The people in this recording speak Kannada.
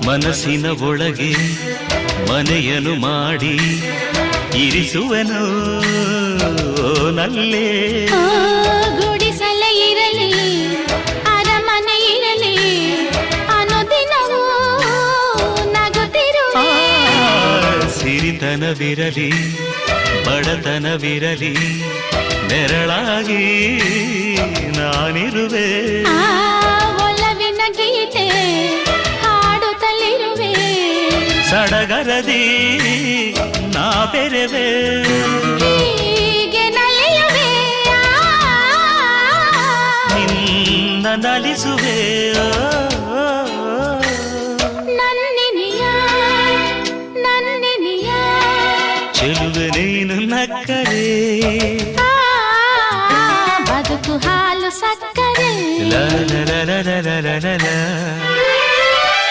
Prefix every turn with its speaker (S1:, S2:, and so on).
S1: ಮನಸ್ಸಿನ ಒಳಗೆ ಮನೆಯನ್ನು ಮಾಡಿ ಇರಿಸುವನು ನಲ್ಲೇ.
S2: ಗುಡಿಸಲ ಇರಲಿ ಅರಮನೆ ಇರಲಿ ಅನುದಿನವೂ ನಗುತ್ತಿರುವ.
S1: ಸಿರಿತನವಿರಲಿ ಬಡತನವಿರಲಿ ನೆರಳಾಗಿ ನಾನಿರುವೆ.
S2: ಒಲವಿನ ಗೀತೆ ಹಾಡುತ್ತಲಿರುವೆ.
S1: ಸಡಗರದಿ ನಾ ಬೆರೆವೆ.
S2: ಹೀಗೆ ನಲಿಯುವೆ
S1: ನಿನ್ನ ನಲಿಸುವೆ.
S2: ನನ್ನಿನಿಯ ನನ್ನಿನಿಯ
S1: ಚೆಲುವೆ ನೀನು ನಕ್ಕರೆ
S2: ಬದುಕು ಹಾಲು ಸಕ್ಕರೆ.
S1: ಲ ಲ ಲ ಲ ಲ ಲ ಲ ಲ.